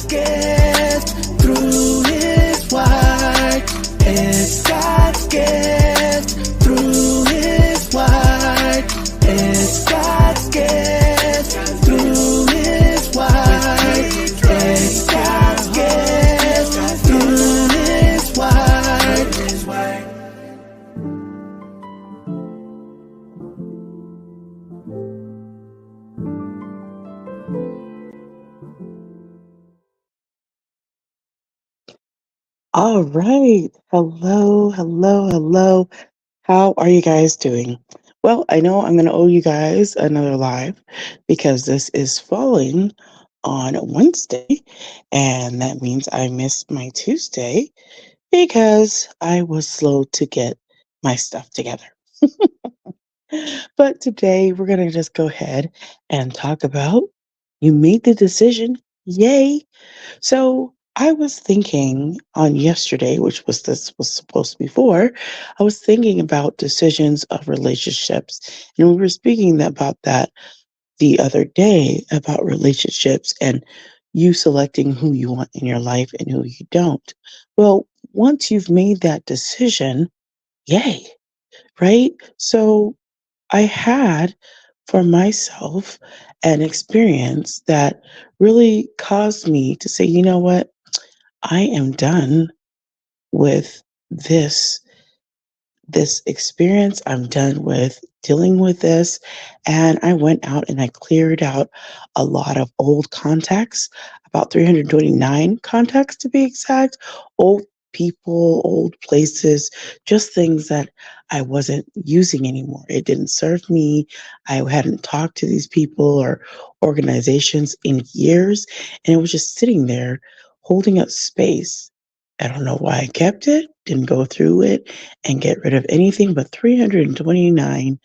gift through His word. It's God's gift through His word. It's God's gift through His word. It's God's gift through His word. All right. Hello, hello, hello. How are you guys doing? Well, I know I'm going to owe you guys another live because this is falling on Wednesday, and that means I missed my Tuesday because I was slow to get my stuff together. But today we're going to just go ahead and talk about you made the decision. Yay. So I was thinking on yesterday, which was this was supposed to be for, I was thinking about decisions of relationships. And we were speaking about that the other day about relationships and you selecting who you want in your life and who you don't. Well, once you've made that decision, yay, right? So I had for myself an experience that really caused me to say, you know what? I am done with this this experience. I'm done with dealing with this. And I went out and I cleared out a lot of old contacts, about 329 contacts to be exact, old people, old places, just things that I wasn't using anymore. It didn't serve me. I hadn't talked to these people or organizations in years, and it was just sitting there holding up space. I don't know why I kept it, didn't go through it and get rid of anything but 329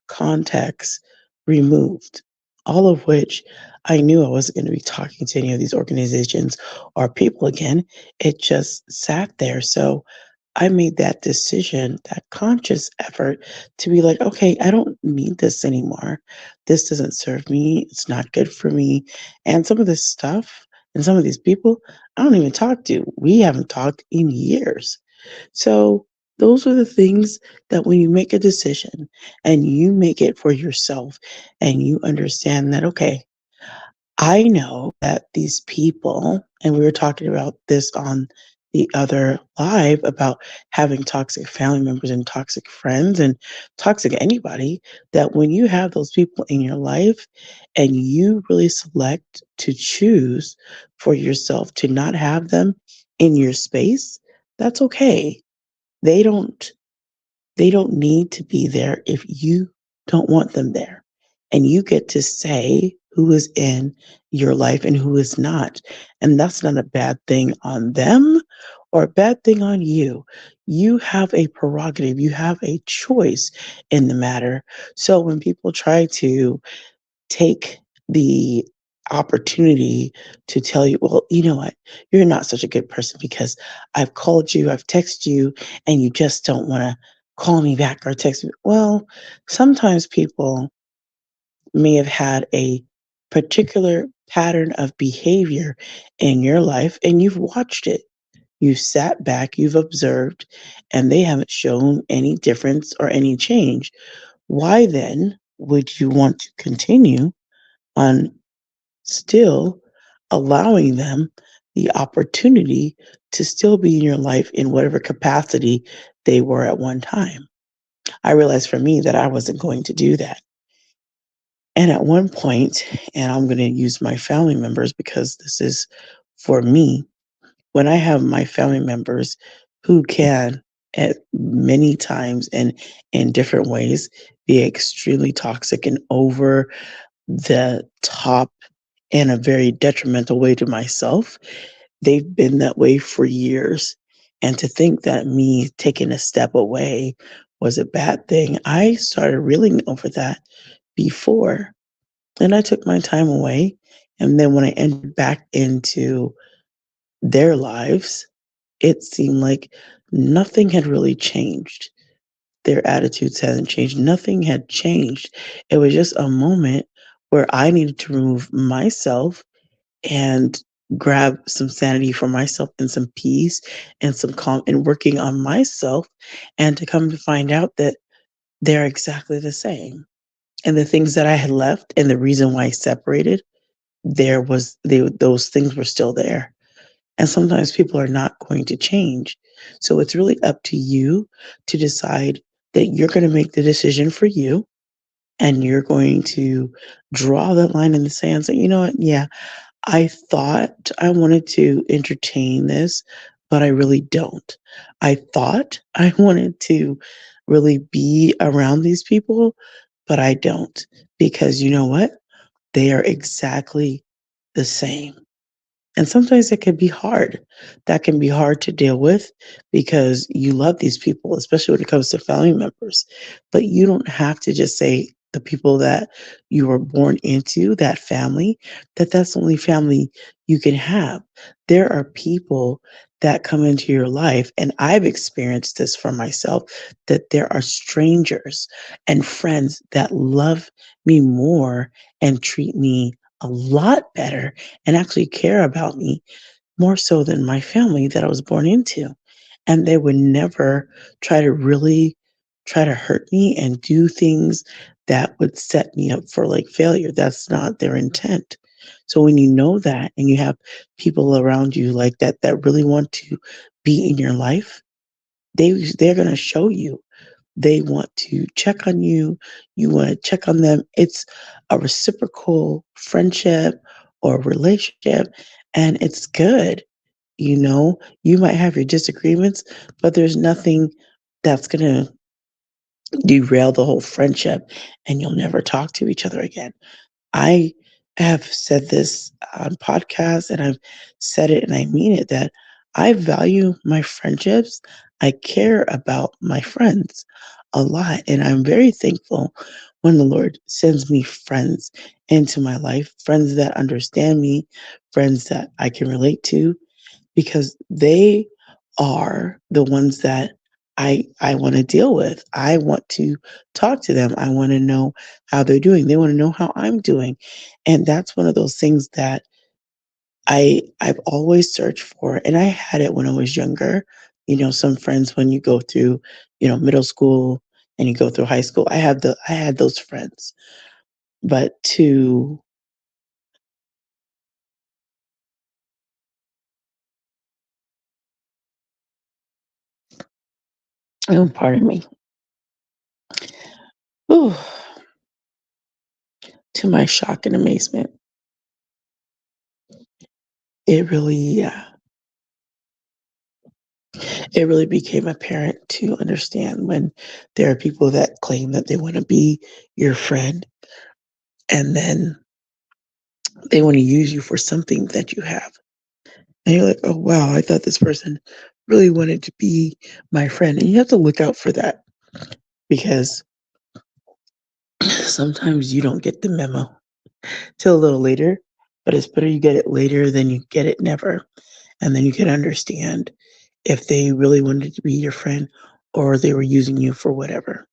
contacts removed, all of which I knew I wasn't going to be talking to any of these organizations or people again. It just sat there. So I made that decision, that conscious effort to be like, okay, I don't need this anymore. This doesn't serve me. It's not good for me. And some of this stuff and some of these people, I don't even talk to. We haven't talked in years. So those are the things that when you make a decision and you make it for yourself and you understand that, okay, I know that these people, and we were talking about this on the other live about having toxic family members and toxic friends and toxic anybody, that when you have those people in your life and you really select to choose for yourself to not have them in your space, that's okay. They don't they don't need to be there if you don't want them there. And you get to say who is in your life and who is not. And that's not a bad thing on them or a bad thing on you. You have a prerogative, you have a choice in the matter. So when people try to take the opportunity to tell you, well, you know what, you're not such a good person because I've called you, I've texted you, and you just don't want to call me back or text me. Well, sometimes people may have had a particular pattern of behavior in your life and you've watched it. You've sat back, you've observed, and they haven't shown any difference or any change. Why then would you want to continue on still allowing them the opportunity to still be in your life in whatever capacity they were at one time? I realized for me that I wasn't going to do that. And at one point, and I'm going to use my family members because this is for me, when I have my family members who can at many times and in different ways be extremely toxic and over the top in a very detrimental way to myself. They've been that way for years. And to think that me taking a step away was a bad thing, I started reeling over that before. And I took my time away. And then when I entered back into their lives, it seemed like nothing had really changed. Their attitudes hadn't changed. Nothing had changed. It was just a moment where I needed to remove myself and grab some sanity for myself and some peace and some calm and working on myself, and to come to find out that they're exactly the same. And the things that I had left and the reason why I separated, those things were still there. And sometimes people are not going to change. So it's really up to you to decide that you're going to make the decision for you, and you're going to draw that line in the sand. So, you know what? Yeah, I thought I wanted to entertain this, but I really don't. I thought I wanted to really be around these people, but I don't. Because you know what? They are exactly the same. And sometimes it can be hard. That can be hard to deal with because you love these people, especially when it comes to family members. But you don't have to just say the people that you were born into, that family, that's the only family you can have. There are people that come into your life, and I've experienced this for myself, that there are strangers and friends that love me more and treat me a lot better and actually care about me more so than my family that I was born into. And they would never try to hurt me and do things that would set me up for like failure. That's not their intent. So when you know that and you have people around you like that that really want to be in your life, they're going to show you. They want to check on you. You want to check on them. It's a reciprocal friendship or relationship, and it's good. You know, you might have your disagreements, but there's nothing that's going to derail the whole friendship, and you'll never talk to each other again. I have said this on podcasts, and I've said it and I mean it, that I value my friendships. I care about my friends a lot. And I'm very thankful when the Lord sends me friends into my life, friends that understand me, friends that I can relate to, because they are the ones that I want to deal with. I want to talk to them. I want to know how they're doing. They want to know how I'm doing. And that's one of those things that I've always searched for. And I had it when I was younger. You know, some friends when you go through, middle school and you go through high school. I had those friends. But to pardon me. Ooh, to my shock and amazement, it really it really became apparent to understand when there are people that claim that they want to be your friend, and then they want to use you for something that you have. And you're like, oh, wow, I thought this person really wanted to be my friend. And you have to look out for that because sometimes you don't get the memo till a little later, but it's better you get it later than you get it never. And then you can understand if they really wanted to be your friend or they were using you for whatever.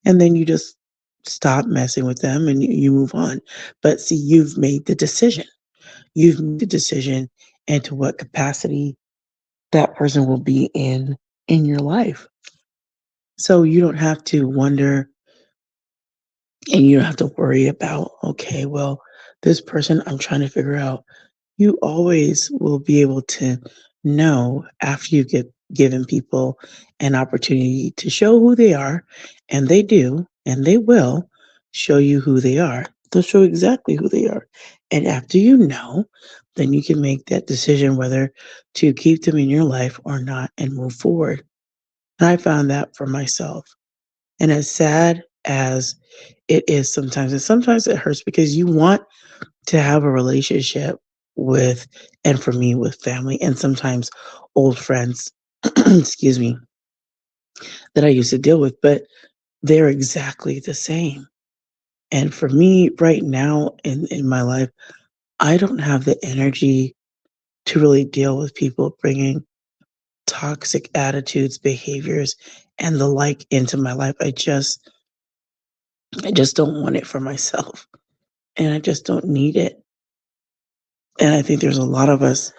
And then you just stop messing with them and you move on. But see, you've made the decision. You've made the decision into what capacity that person will be in your life. So you don't have to wonder and you don't have to worry about, okay, well, this person I'm trying to figure out. You always will be able to know after you get given people an opportunity to show who they are, and they do, and they will show you who they are. They'll show exactly who they are. And after you know, then you can make that decision whether to keep them in your life or not and move forward. And I found that for myself. And as sad as it is sometimes, and sometimes it hurts because you want to have a relationship with, and for me, with family and sometimes old friends, excuse me, that I used to deal with, but they're exactly the same. And for me right now in my life, I don't have the energy to really deal with people bringing toxic attitudes, behaviors, and the like into my life. I just don't want it for myself. And I just don't need it. And I think there's a lot of us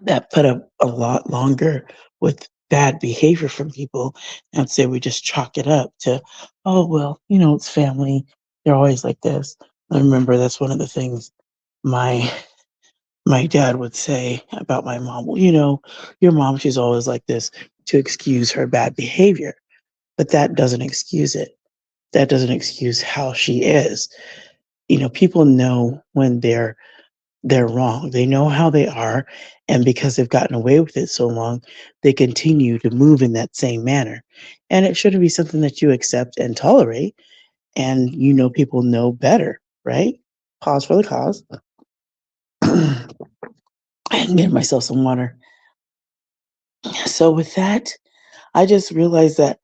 that put up a lot longer with bad behavior from people and say we just chalk it up to, oh, well, it's family. They're always like this. I remember that's one of the things my my dad would say about my mom. Well, your mom, she's always like this to excuse her bad behavior. But that doesn't excuse it. That doesn't excuse how she is. People know when they're wrong. They know how they are, and because they've gotten away with it so long, they continue to move in that same manner. And it shouldn't be something that you accept and tolerate, and people know better, right? Pause for the cause. And get myself some water. So with that, I just realized that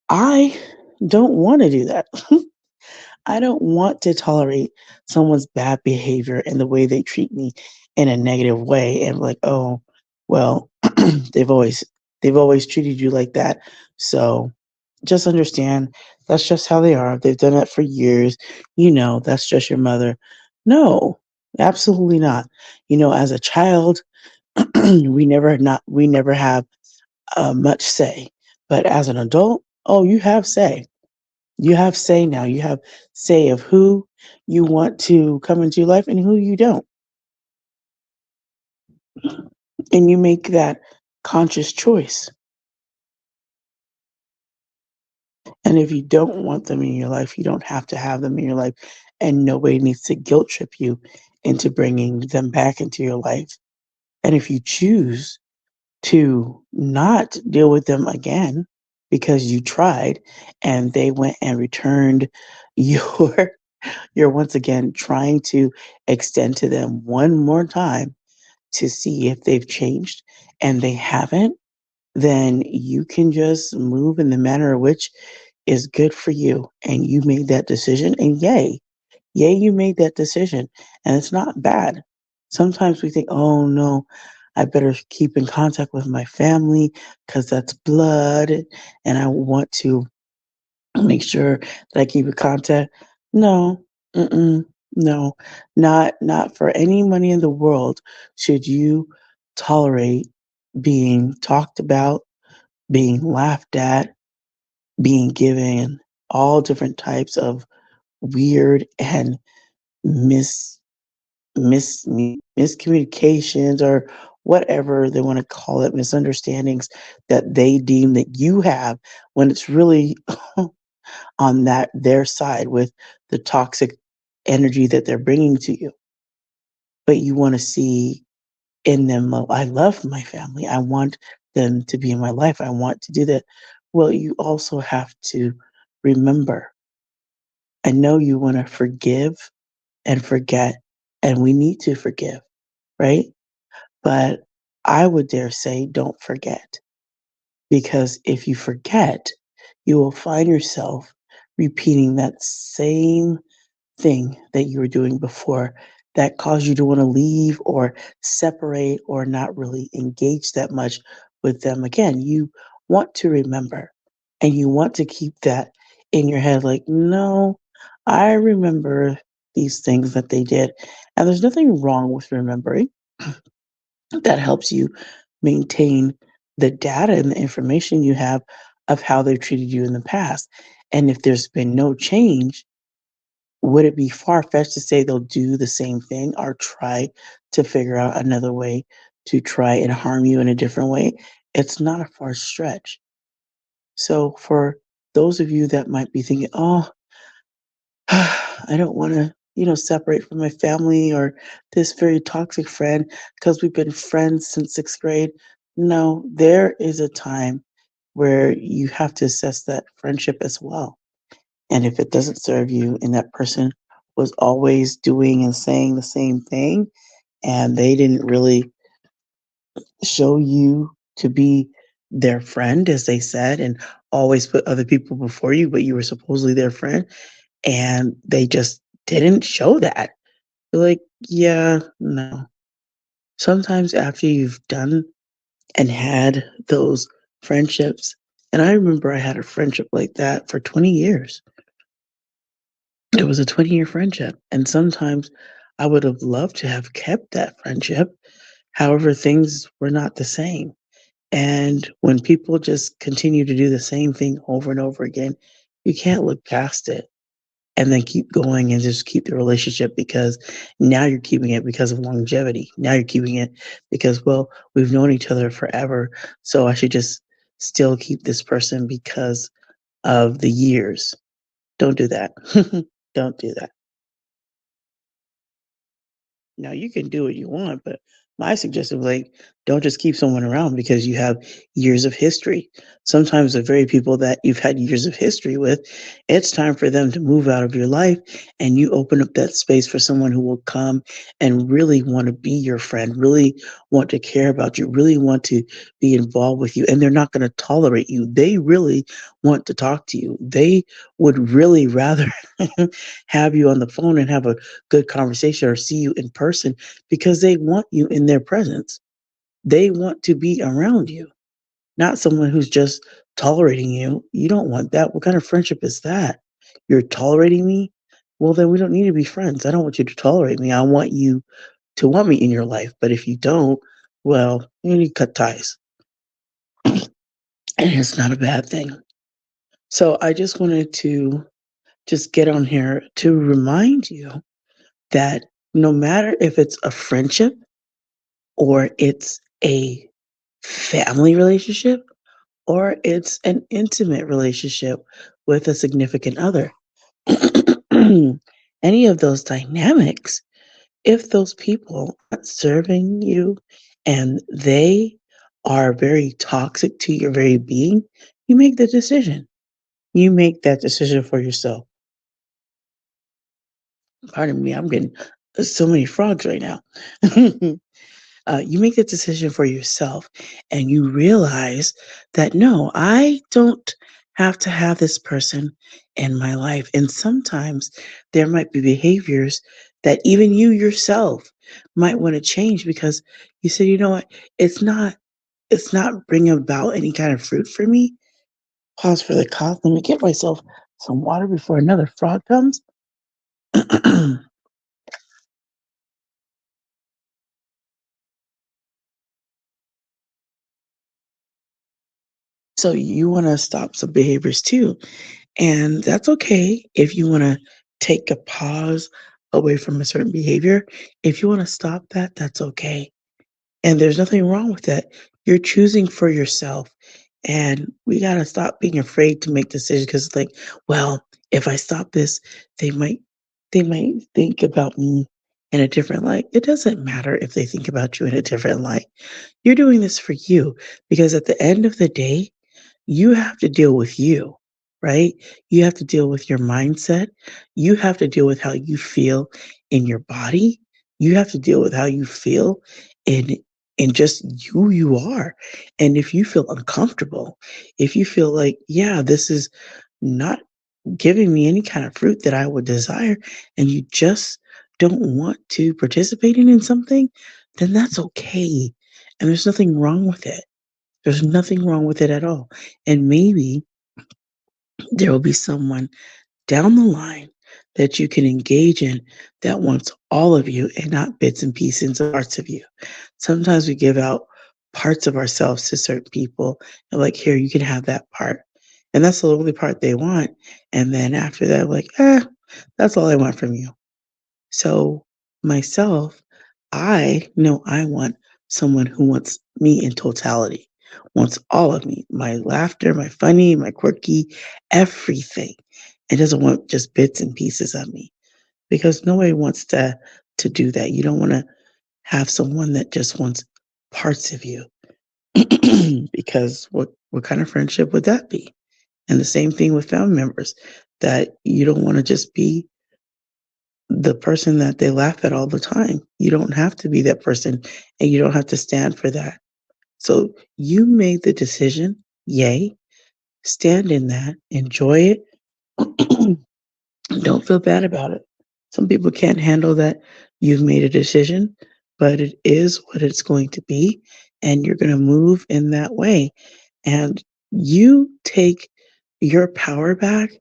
I don't want to do that. I don't want to tolerate someone's bad behavior and the way they treat me in a negative way and like, oh, well, they've always they've always treated you like that. So just understand that's just how they are. They've done that for years. That's just your mother. No, absolutely not. As a child, we never have much say. But as an adult, oh, you have say. You have say now. You have say of who you want to come into your life and who you don't. And you make that conscious choice. And if you don't want them in your life, you don't have to have them in your life. And nobody needs to guilt trip you into bringing them back into your life. And if you choose to not deal with them again because you tried and they went and returned your you're once again trying to extend to them one more time to see if they've changed and they haven't, then you can just move in the manner in which is good for you. And you made that decision, and yay, yay, you made that decision. And it's not bad. Sometimes we think, oh no, I better keep in contact with my family because that's blood and I want to make sure that I keep in contact. No, mm-mm, no, not for any money in the world should you tolerate being talked about, being laughed at, being given all different types of weird and mis miscommunications or whatever they want to call it, misunderstandings that they deem that you have when it's really on that their side with the toxic energy that they're bringing to you. But you want to see in them, "Oh, I love my family. I want them to be in my life. I want to do that." Well, you also have to remember, I know you want to forgive and forget, and we need to forgive, right? But I would dare say, don't forget. Because if you forget, you will find yourself repeating that same thing that you were doing before that caused you to want to leave or separate or not really engage that much with them again. You want to remember and you want to keep that in your head like, no, I remember these things that they did. And there's nothing wrong with remembering. That helps you maintain the data and the information you have of how they've treated you in the past. And if there's been no change, would it be far fetched to say they'll do the same thing or try to figure out another way to try and harm you in a different way? It's not a far stretch. So, for those of you that might be thinking, oh, I don't want to, separate from my family or this very toxic friend because we've been friends since sixth grade. No, there is a time where you have to assess that friendship as well. And if it doesn't serve you and that person was always doing and saying the same thing and they didn't really show you to be their friend, as they said, and always put other people before you, but you were supposedly their friend, and they just didn't show that. You're like, yeah, no. Sometimes after you've done and had those friendships, and I remember I had a friendship like that for 20 years. It was a 20-year friendship. And sometimes I would have loved to have kept that friendship. However, things were not the same. And when people just continue to do the same thing over and over again, you can't look past it and then keep going and just keep the relationship because now you're keeping it because of longevity. Now you're keeping it because, well, we've known each other forever. So I should just still keep this person because of the years. Don't do that. Don't do that. Now you can do what you want, but my suggestion was like, don't just keep someone around because you have years of history. Sometimes the very people that you've had years of history with, it's time for them to move out of your life and you open up that space for someone who will come and really want to be your friend, really want to care about you, really want to be involved with you. And they're not going to tolerate you. They really want to talk to you. They would really rather have you on the phone and have a good conversation or see you in person because they want you in their presence. They want to be around you, not someone who's just tolerating you. You don't want that. What kind of friendship is that? You're tolerating me? Well, then we don't need to be friends. I don't want you to tolerate me. I want you to want me in your life. But if you don't, well, you need to cut ties. And it's not a bad thing. So I just wanted to just get on here to remind you that no matter if it's a friendship or it's a family relationship or it's an intimate relationship with a significant other. Any of those dynamics, if those people aren't serving you and they are very toxic to your very being, you make the decision. You make that decision for yourself. Pardon me, I'm getting so many frogs right now. You make that decision for yourself and you realize that no, I don't have to have this person in my life. And sometimes there might be behaviors that even you yourself might want to change because you say, you know what, it's not, it's not bringing about any kind of fruit for me. Pause for the cough. Let me get myself some water before another frog comes. So you want to stop some behaviors too. And that's okay if you want to take a pause away from a certain behavior. If you want to stop that, that's okay. And there's nothing wrong with that. You're choosing for yourself. And we got to stop being afraid to make decisions because it's like, well, if I stop this, they might they might think about me in a different light. It doesn't matter if they think about you in a different light. You're doing this for you because at the end of the day, you have to deal with you, right? You have to deal with your mindset. You have to deal with how you feel in your body. You have to deal with how you feel in just who you are. And if you feel uncomfortable, if you feel like, yeah, this is not giving me any kind of fruit that I would desire, and you just don't want to participate in something, then that's okay. And there's nothing wrong with it. There's nothing wrong with it at all. And maybe there will be someone down the line that you can engage in that wants all of you and not bits and pieces and parts of you. Sometimes we give out parts of ourselves to certain people and like, here, you can have that part. And that's the only part they want. And then after that, like, that's all I want from you. So myself, I know I want someone who wants me in totality, wants all of me, my laughter, my funny, my quirky, everything. And doesn't want just bits and pieces of me because nobody wants to do that. You don't want to have someone that just wants parts of you because what kind of friendship would that be? And the same thing with family members that you don't want to just be the person that they laugh at all the time. You don't have to be that person and you don't have to stand for that. So you made the decision, yay, stand in that, enjoy it. Don't feel bad about it. Some people can't handle that you've made a decision, but it is what it's going to be, and you're going to move in that way. And you take your power back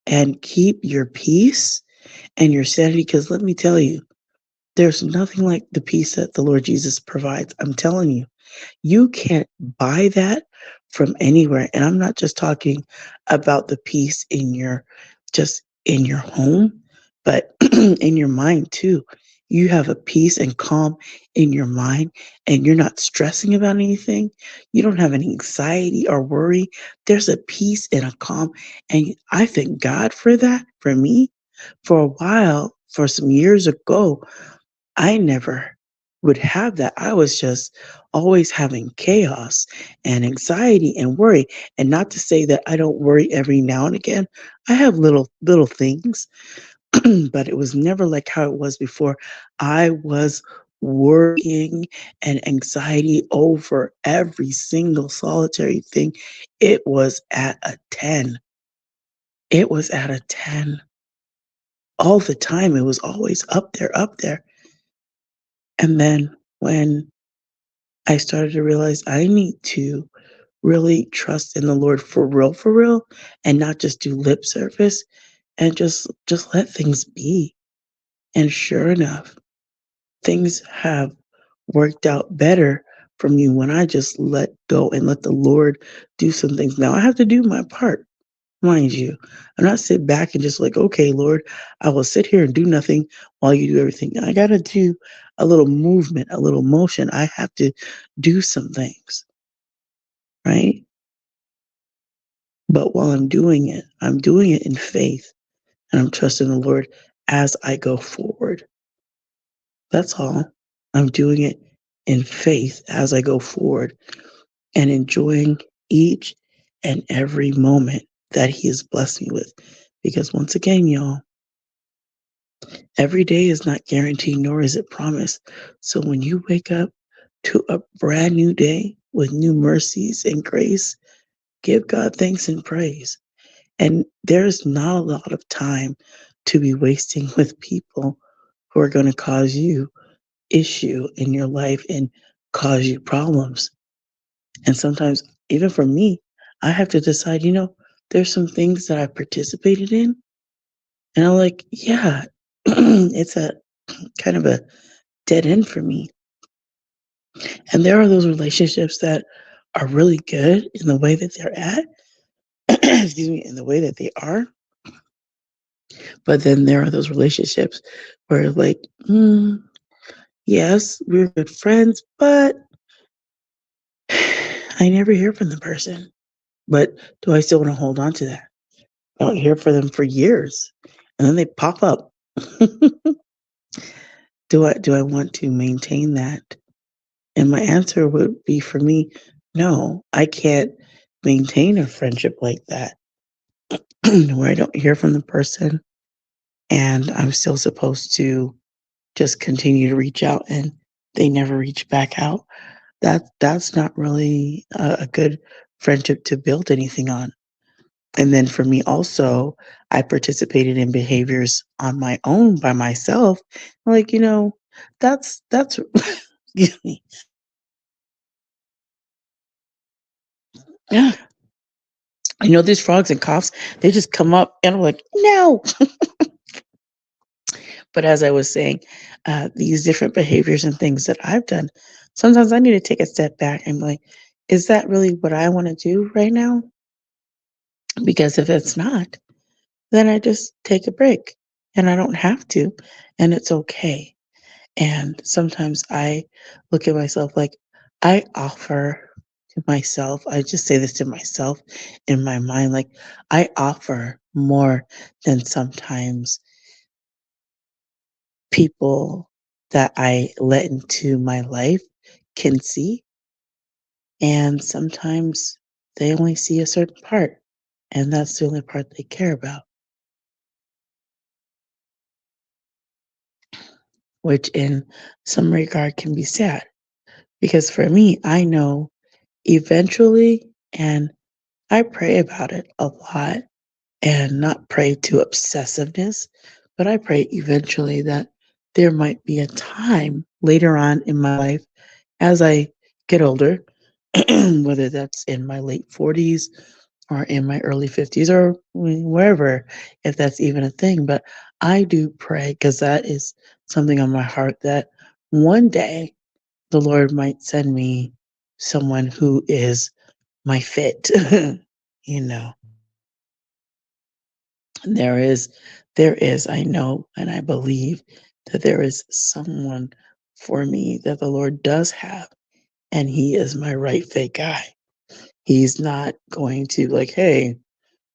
and keep your peace and your sanity. Because let me tell you, There's nothing like the peace that the Lord Jesus provides. I'm telling you. You can't buy that from anywhere. And I'm not just talking about the peace in your just in your home, but in your mind too. You have a peace and calm in your mind and you're not stressing about anything. You don't have any anxiety or worry. There's a peace and a calm. And I thank God for that. For me, for a while, for some years ago, I never would have that. I was just always having chaos and anxiety and worry. And not to say that I don't worry every now and again. I have little things, but it was never like how it was before. I was worrying and anxiety over every single solitary thing. It was at a 10. It was at a 10 all the time. It was always up there, up there. And then when I started to realize I need to really trust in the Lord for real, and not just do lip service and just let things be. And sure enough, things have worked out better for me when I just let go and let the Lord do some things. Now I have to do my part, mind you. I'm not sit back and just like, okay, Lord, I will sit here and do nothing while you do everything. I gotta do a little movement, a little motion. I have to do some things, right? But while I'm doing it in faith and I'm trusting the Lord as I go forward. That's all. I'm doing it in faith as I go forward and enjoying each and every moment that He has blessed me with. Because once again, y'all, every day is not guaranteed, nor is it promised. So when you wake up to a brand new day with new mercies and grace, give God thanks and praise. And there's not a lot of time to be wasting with people who are going to cause you issue in your life and cause you problems. And sometimes, even for me, I have to decide, there's some things that I participated in. And I'm like, yeah, it's a kind of a dead end for me. And there are those relationships that are really good in the way that they're at, excuse me, in the way that they are. But then there are those relationships where, like, yes, we're good friends, but I never hear from the person. But do I still want to hold on to that? I don't hear from them for years, and then they pop up. Do I want to maintain that? And my answer would be for me, no, I can't maintain a friendship like that where I don't hear from the person and I'm still supposed to just continue to reach out and they never reach back out. That's not really a good friendship to build anything on. And then for me also, I participated in behaviors on my own by myself. Like, that's excuse me. Yeah. These frogs and coughs, they just come up and I'm like, no. But as I was saying, these different behaviors and things that I've done, sometimes I need to take a step back and be like, is that really what I want to do right now? Because if it's not, then I just take a break and I don't have to, and it's okay. And sometimes I look at myself like I offer to myself, I just say this to myself in my mind, like I offer more than sometimes people that I let into my life can see. And sometimes they only see a certain part, and that's the only part they care about, which in some regard can be sad. Because for me, I know eventually, and I pray about it a lot and not pray to obsessiveness, but I pray eventually that there might be a time later on in my life as I get older, whether that's in my late 40s or in my early 50s or wherever, if that's even a thing. But I do pray because that is something on my heart that one day the Lord might send me someone who is my fit. you know, there is, I know, and I believe that there is someone for me that the Lord does have, and he is my right fit guy. He's not going to like, hey,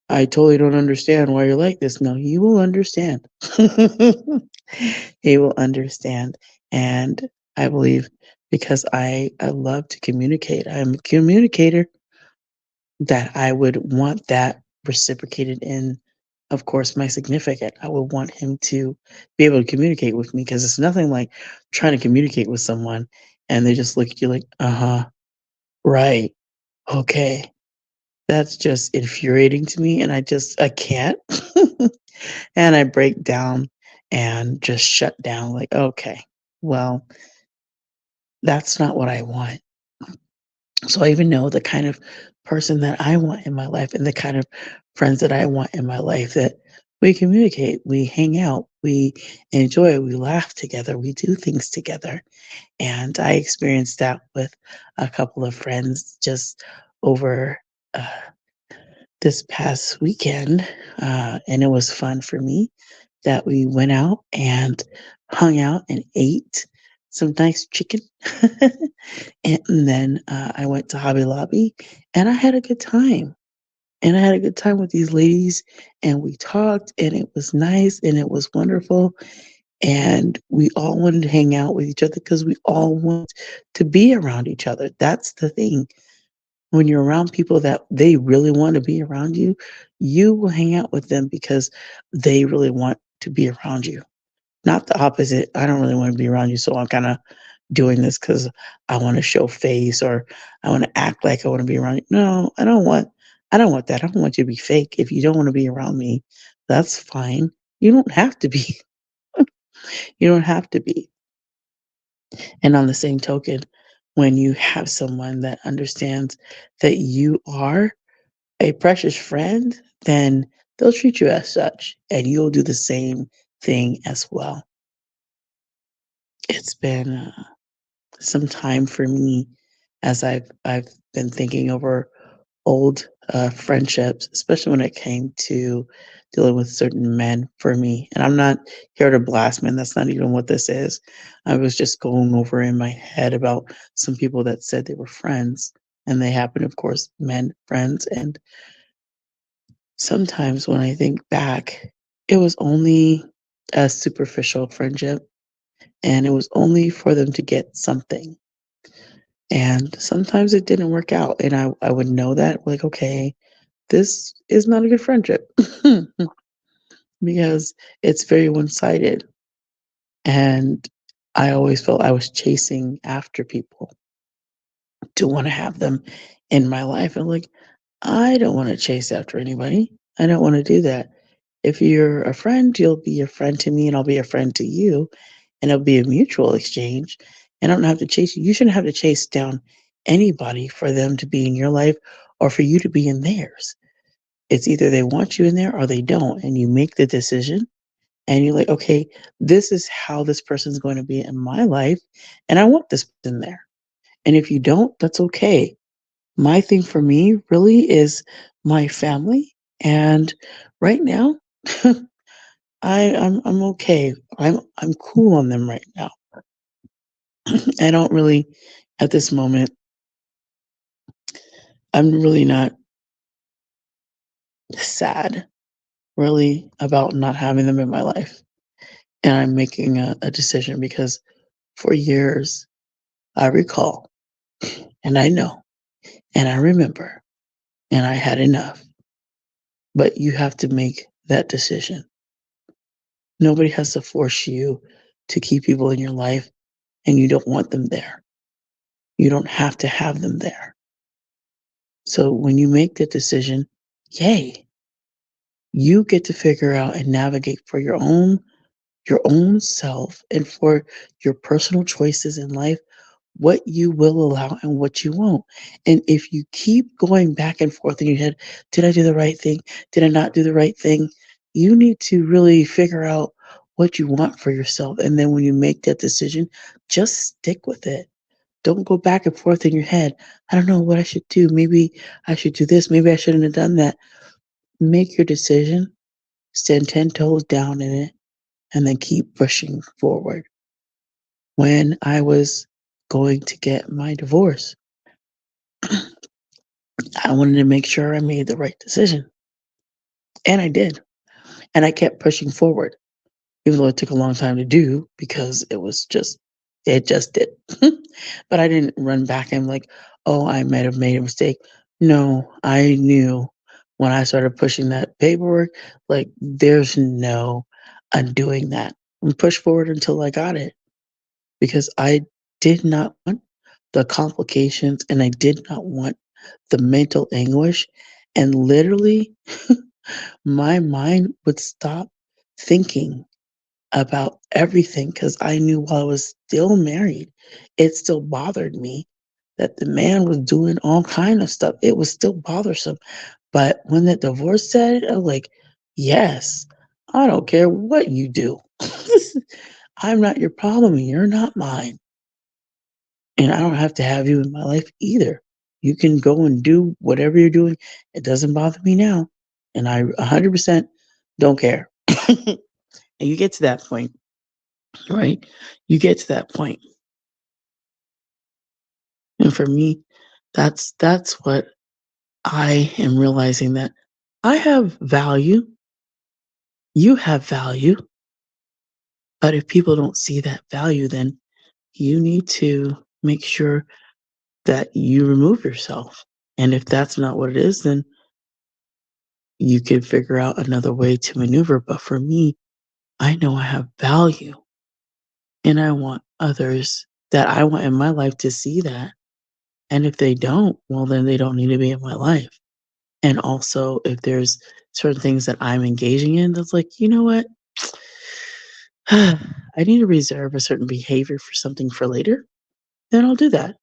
I totally don't understand why you're like this. No, he will understand. he will understand. And I believe because I love to communicate. I'm a communicator that I would want that reciprocated in, of course, my significant. I would want him to be able to communicate with me because it's nothing like trying to communicate with someone and they just look at you like, uh-huh, right, okay. That's just infuriating to me, and I can't. And I break down and just shut down like, "Okay, well, that's not what I want." So I even know the kind of person that I want in my life and the kind of friends that I want in my life that we communicate, we hang out, we enjoy, we laugh together, we do things together. And I experienced that with a couple of friends just over, uh this past weekend, and it was fun for me that we went out and hung out and ate some nice chicken. and then I went to Hobby Lobby and I had a good time. And I had a good time with these ladies, and we talked, and it was nice, and it was wonderful. And we all wanted to hang out with each other because we all want to be around each other. That's the thing when you're around people that they really want to be around you, you will hang out with them because they really want to be around you. Not the opposite. I don't really want to be around you, so I'm kind of doing this because I want to show face or I want to act like I want to be around you. No, I don't want. I don't want that. I don't want you to be fake. If you don't want to be around me, that's fine. You don't have to be. You don't have to be. And on the same token, when you have someone that understands that you are a precious friend, then they'll treat you as such, and you'll do the same thing as well. It's been some time for me as I've been thinking over old friendships, especially when it came to dealing with certain men for me. And I'm not here to blast men. That's not even what this is. I was just going over in my head about some people that said they were friends, and they happen, of course, men friends. And sometimes when I think back, it was only a superficial friendship and it was only for them to get something. And sometimes it didn't work out. And I would know that, like, okay, this is not a good friendship because it's very one sided. And I always felt I was chasing after people to want to have them in my life. And like, I don't want to chase after anybody. I don't want to do that. If you're a friend, you'll be a friend to me and I'll be a friend to you, and it'll be a mutual exchange. And I don't have to chase you. You shouldn't have to chase down anybody for them to be in your life or for you to be in theirs. It's either they want you in there or they don't. And you make the decision and you're like, okay, this is how this person's going to be in my life. And I want this person there. And if you don't, that's okay. My thing for me really is my family. And right now, I'm okay. I'm cool on them right now. I don't really at this moment, I'm really not sad really about not having them in my life. And I'm making a decision because for years I recall and I know and I remember and I had enough. But you have to make that decision. Nobody has to force you to keep people in your life and you don't want them there. You don't have to have them there. So when you make that decision, yay, you get to figure out and navigate for your own self and for your personal choices in life what you will allow and what you won't. And if you keep going back and forth in your head, did I do the right thing? Did I not do the right thing? You need to really figure out what you want for yourself. And then when you make that decision, just stick with it. Don't go back and forth in your head. I don't know what I should do. Maybe I should do this. Maybe I shouldn't have done that. Make your decision, stand 10 toes down in it, and then keep pushing forward. When I was going to get my divorce, I wanted to make sure I made the right decision. And I did. And I kept pushing forward, even though it took a long time to do because it just did. But I didn't run back and like, oh, I might have made a mistake. No, I knew when I started pushing that paperwork, like, there's no undoing that. And push forward until I got it because I did not want the complications and I did not want the mental anguish. And literally, my mind would stop thinking about everything because I knew while I was still married, it still bothered me that the man was doing all kind of stuff. It was still bothersome. But when the divorce said, I was like, yes, I don't care what you do. I'm not your problem and you're not mine. And I don't have to have you in my life either. You can go and do whatever you're doing. It doesn't bother me now. And I 100% don't care. And you get to that point, right? You get to that point. And for me, that's what I am realizing that I have value, you have value, but if people don't see that value, then you need to make sure that you remove yourself. And if that's not what it is, then you could figure out another way to maneuver. But for me, I know I have value and I want others that I want in my life to see that. And if they don't, well, then they don't need to be in my life. And also, if there's certain things that I'm engaging in that's like, you know what? I need to reserve a certain behavior for something for later, then I'll do that.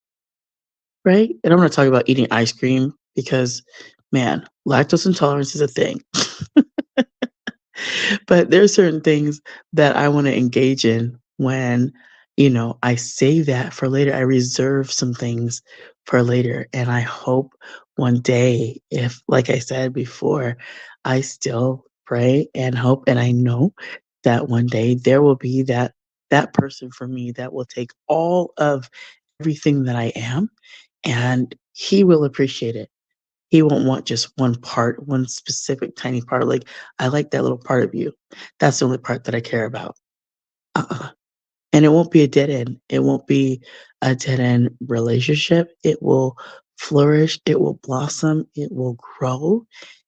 Right. And I'm going to talk about eating ice cream because, man, lactose intolerance is a thing. But there are certain things that I wanna engage in when, I save that for later. I reserve some things for later, and I hope one day if, like I said before, I still pray and hope, and I know that one day there will be that person for me that will take all of everything that I am, and he will appreciate it. He won't want just one part, one specific tiny part, like, "I like that little part of you. That's the only part that I care about." Uh-uh, and it won't be a dead end. It won't be a dead end relationship. It will flourish, it will blossom, it will grow,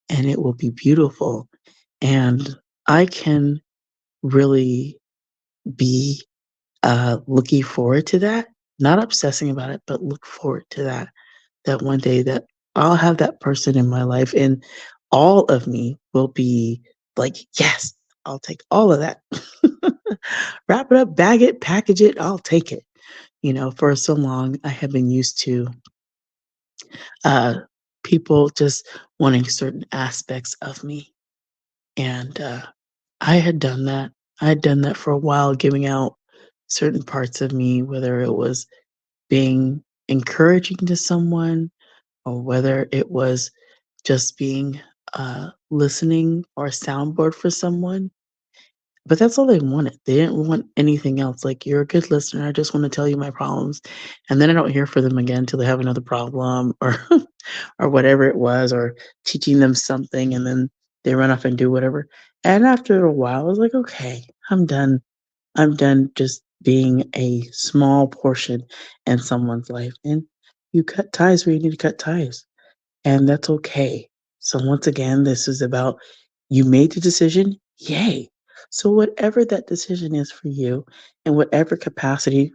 and it will be beautiful, and I can really be, looking forward to that, not obsessing about it, but look forward to that one day that I'll have that person in my life and all of me will be like, "Yes, I'll take all of that." Wrap it up, bag it, package it, I'll take it. For so long, I have been used to, uh, people just wanting certain aspects of me, and, I had done that. I had done that for a while, giving out certain parts of me, whether it was being encouraging to someone or whether it was just being listening or a soundboard for someone. But that's all they wanted. They didn't want anything else. Like, you're a good listener. I just want to tell you my problems. And then I don't hear from them again until they have another problem or or whatever it was, or teaching them something and then they run off and do whatever. And after a while, I was like, okay, I'm done. I'm done just being a small portion in someone's life. And you cut ties where you need to cut ties. And that's okay. So once again, this is about you made the decision, yay. So whatever that decision is for you in whatever capacity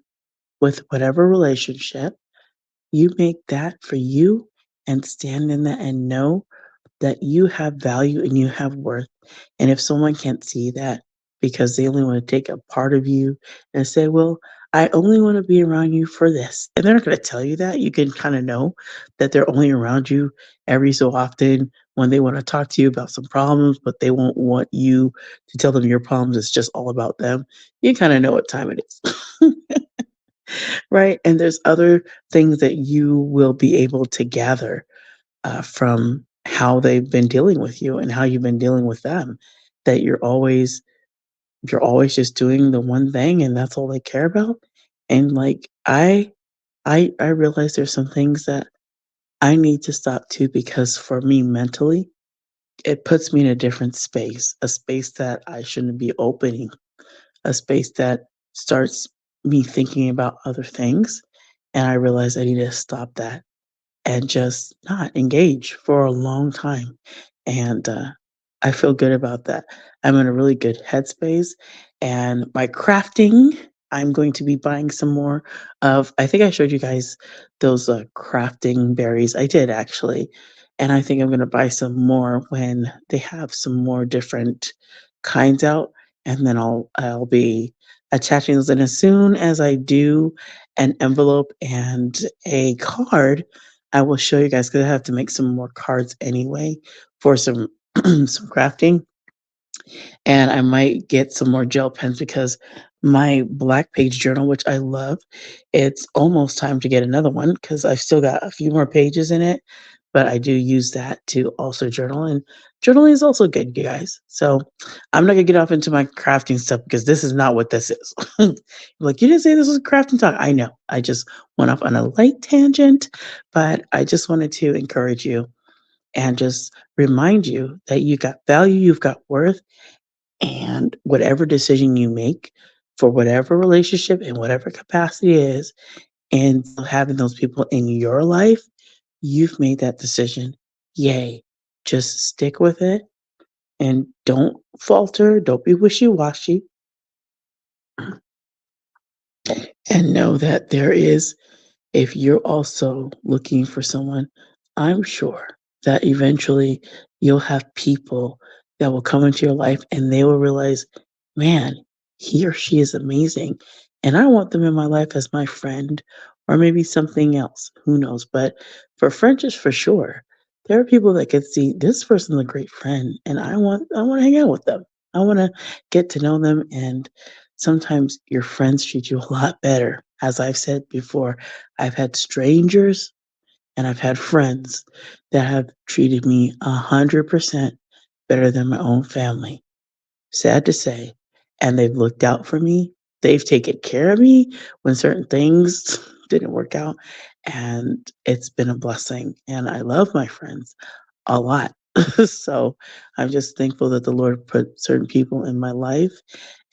with whatever relationship, you make that for you and stand in that and know that you have value and you have worth. And if someone can't see that because they only want to take a part of you and say, well, I only want to be around you for this. And they're not going to tell you that. You can kind of know that they're only around you every so often when they want to talk to you about some problems, but they won't want you to tell them your problems. It's just all about them. You kind of know what time it is. Right. And there's other things that you will be able to gather from how they've been dealing with you and how you've been dealing with them. That you're always just doing the one thing and that's all they care about. And like I realize there's some things that I need to stop too because for me mentally, it puts me in a different space, a space that I shouldn't be opening, a space that starts me thinking about other things. And I realize I need to stop that and just not engage for a long time. And I feel good about that. I'm in a really good headspace. And my crafting, I'm going to be buying some more of. I think I showed you guys those crafting berries. I did actually. And I think I'm going to buy some more when they have some more different kinds out. And then I'll be attaching those. And as soon as I do an envelope and a card, I will show you guys because I have to make some more cards anyway for some some crafting, and I might get some more gel pens because my black page journal, which I love, it's almost time to get another one because I've still got a few more pages in it. But I do use that to also journal, and journaling is also good, you guys. So I'm not gonna get off into my crafting stuff because this is not what this is. Like you didn't say this was crafting talk. I know. I just went off on a light tangent, but I just wanted to encourage you and just remind you that you got value, you've got worth, and whatever decision you make for whatever relationship in whatever capacity it is, and having those people in your life, you've made that decision. Yay. Just stick with it and don't falter. Don't be wishy washy. And know that there is, if you're also looking for someone, I'm sure that eventually you'll have people that will come into your life and they will realize, man, he or she is amazing. And I want them in my life as my friend or maybe something else. Who knows? But for friendships, for sure, there are people that can see this person's a great friend and I want to hang out with them. I want to get to know them. And sometimes your friends treat you a lot better. As I've said before, I've had strangers and I've had friends that have treated me 100% better than my own family. Sad to say. And they've looked out for me. They've taken care of me when certain things didn't work out. And it's been a blessing. And I love my friends a lot. So I'm just thankful that the Lord put certain people in my life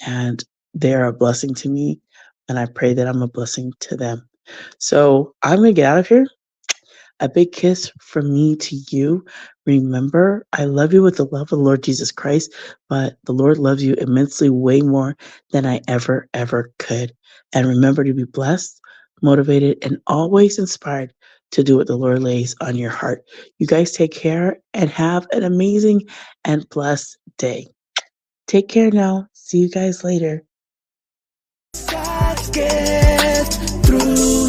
and they are a blessing to me. And I pray that I'm a blessing to them. So I'm going to get out of here. A big kiss from me to you. Remember, I love you with the love of the Lord Jesus Christ, but the Lord loves you immensely way more than I ever could. And remember to be blessed, motivated, and always inspired to do what the Lord lays on your heart. You guys take care and have an amazing and blessed day. Take care now. See you guys later. God's gift through